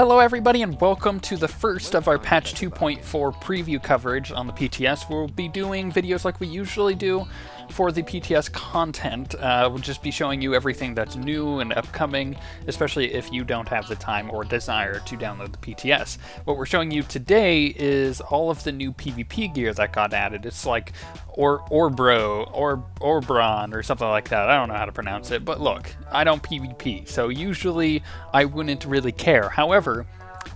Hello everybody and welcome to the first of our patch 2.4 preview coverage on the PTS. We'll be doing videos like we usually do for the PTS content. We'll just be showing you everything that's new and upcoming, especially if you don't have the time or desire to download the PTS. What we're showing you today is all of the new PvP gear that got added. It's like Obroan or something like that. I don't know how to pronounce it, but look, I don't PvP, so usually I wouldn't really care. However,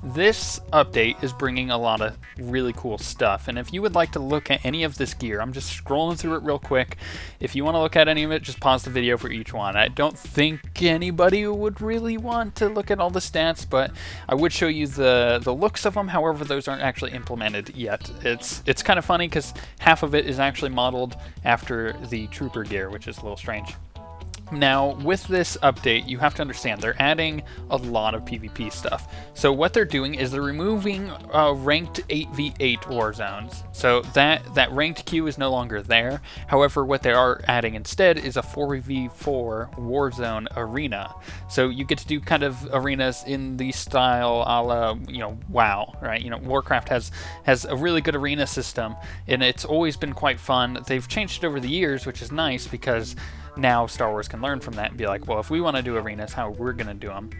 this update is bringing a lot of really cool stuff, and if you would like to look at any of this gear, I'm just scrolling through it real quick. If you want to look at any of it, just pause the video for each one. I don't think anybody would really want to look at all the stats, but I would show you the looks of them. However, those aren't actually implemented yet. It's kind of funny because half of it is actually modeled after the trooper gear, which is a little strange. Now, with this update, you have to understand they're adding a lot of PvP stuff. So what they're doing is they're removing ranked 8v8 war zones. So that ranked queue is no longer there. However, what they are adding instead is a 4v4 warzone arena. So you get to do kind of arenas in the style a la, WoW, right? Warcraft has a really good arena system, and it's always been quite fun. They've changed it over the years, which is nice because now Star Wars can learn from that and be like, well, if we want to do arenas, how we're going to do them.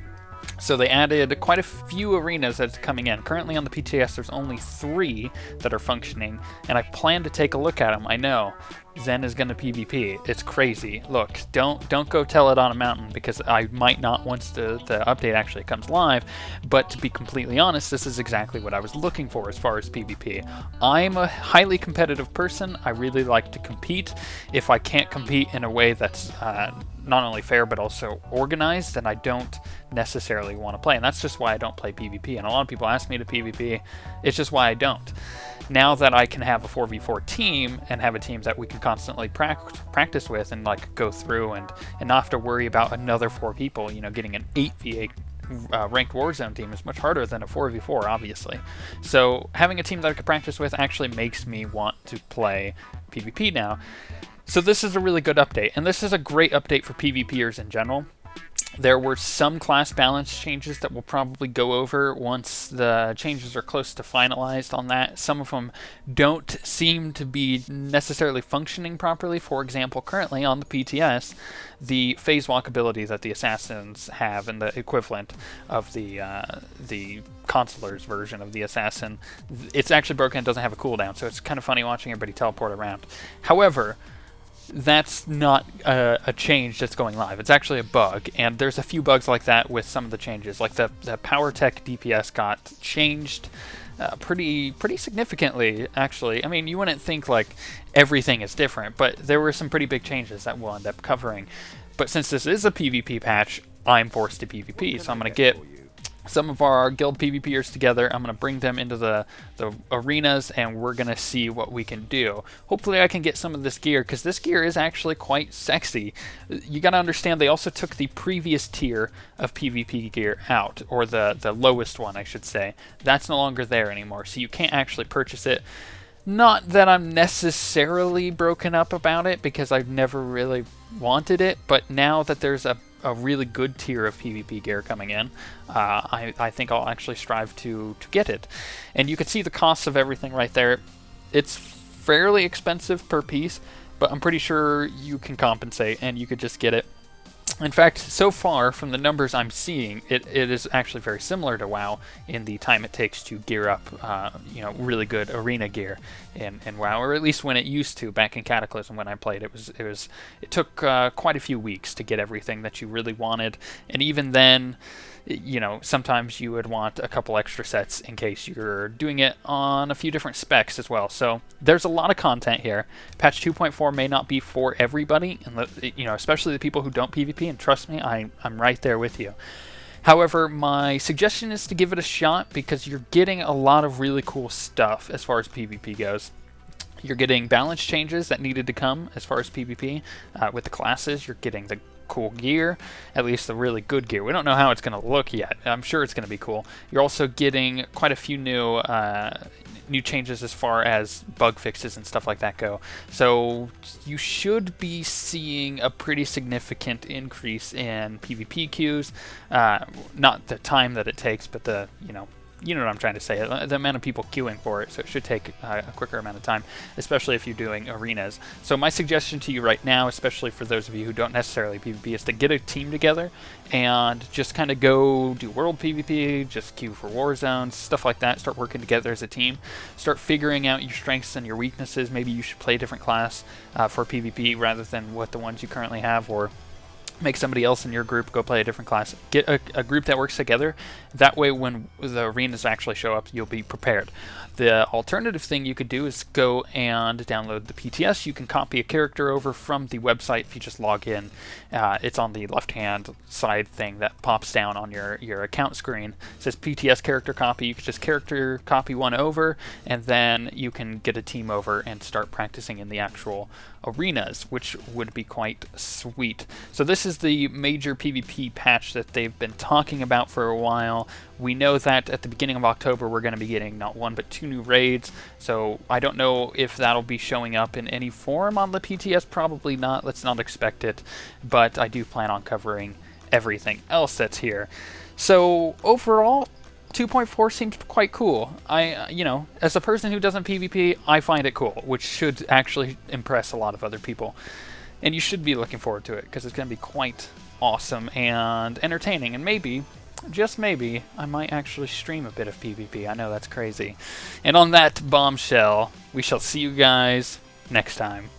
So they added quite a few arenas that's coming in. Currently on the PTS, there's only 3 that are functioning, and I plan to take a look at them. I know Zen is going to PvP. It's crazy. Look, don't go tell it on a mountain, because I might not once the update actually comes live, but to be completely honest, this is exactly what I was looking for as far as PvP. I'm a highly competitive person. I really like to compete. If I can't compete in a way that's not only fair but also organized, then I don't necessarily want to play, and that's just why I don't play PvP. And a lot of people ask me to PvP. It's just why I don't. Now that I can have a 4v4 team and have a team that we can constantly practice with and like go through and not have to worry about another 4 people, getting an 8v8 ranked warzone team is much harder than a 4v4, obviously. So having a team that I can practice with actually makes me want to play PvP now. So this is a really good update, and this is a great update for PvPers in general. There were some class balance changes that we'll probably go over once the changes are close to finalized on that. Some of them don't seem to be necessarily functioning properly. For example, currently on the PTS, the phase walk ability that the assassins have and the equivalent of the consular's version of the assassin, it's actually broken. It doesn't have a cooldown, so it's kind of funny watching everybody teleport around. However, that's not a change that's going live. It's actually a bug, and there's a few bugs like that with some of the changes. Like the power tech DPS got changed pretty significantly, actually. I mean, you wouldn't think like everything is different, but there were some pretty big changes that we'll end up covering. But since this is a PvP patch, I'm forced to PvP, so I'm going to get some of our guild PvPers together. I'm going to bring them into the arenas, and we're going to see what we can do. Hopefully I can get some of this gear, because this gear is actually quite sexy. You got to understand, they also took the previous tier of PvP gear out, or the lowest one, I should say. That's no longer there anymore, so you can't actually purchase it. Not that I'm necessarily broken up about it, because I've never really wanted it, but now that there's a really good tier of PvP gear coming in, I think I'll actually strive to get it. And you can see the costs of everything right there. It's fairly expensive per piece, but I'm pretty sure you can compensate and you could just get it. In fact, so far from the numbers I'm seeing, it is actually very similar to WoW in the time it takes to gear up, really good arena gear in WoW, or at least when it used to back in Cataclysm when I played. It took quite a few weeks to get everything that you really wanted, and even then, sometimes you would want a couple extra sets in case you're doing it on a few different specs as well. So there's a lot of content here. Patch 2.4 may not be for everybody, and especially the people who don't PvP, and trust me, I'm right there with you. However, my suggestion is to give it a shot, because you're getting a lot of really cool stuff as far as PvP goes. You're getting balance changes that needed to come as far as PvP. With the classes, you're getting the cool gear, at least the really good gear. We don't know how it's going to look yet. I'm sure it's going to be cool. You're also getting quite a few new new changes as far as bug fixes and stuff like that go. So you should be seeing a pretty significant increase in PvP queues. Not the time that it takes, but the, you know what I'm trying to say, the amount of people queuing for it, so it should take a quicker amount of time, especially if you're doing arenas. So my suggestion to you right now, especially for those of you who don't necessarily PvP, is to get a team together and just kind of go do world PvP, just queue for Warzone, stuff like that, start working together as a team, start figuring out your strengths and your weaknesses. Maybe you should play a different class for PvP rather than what the ones you currently have, or make somebody else in your group go play a different class. Get a group that works together. That way when the arenas actually show up, you'll be prepared. The alternative thing you could do is go and download the PTS. You can copy a character over from the website if you just log in. It's on the left-hand side thing that pops down on your account screen. It says PTS character copy. You can just character copy one over, and then you can get a team over and start practicing in the actual arenas, which would be quite sweet. So this is the major PvP patch that they've been talking about for a while. We know that at the beginning of October we're going to be getting not one but two new raids, so I don't know if that'll be showing up in any form on the PTS. Probably not, let's not expect it, but I do plan on covering everything else that's here. So overall, 2.4 seems quite cool. As a person who doesn't PvP, I find it cool, which should actually impress a lot of other people. And you should be looking forward to it, because it's going to be quite awesome and entertaining, and maybe, just maybe, I might actually stream a bit of PvP. I know that's crazy. And on that bombshell, we shall see you guys next time.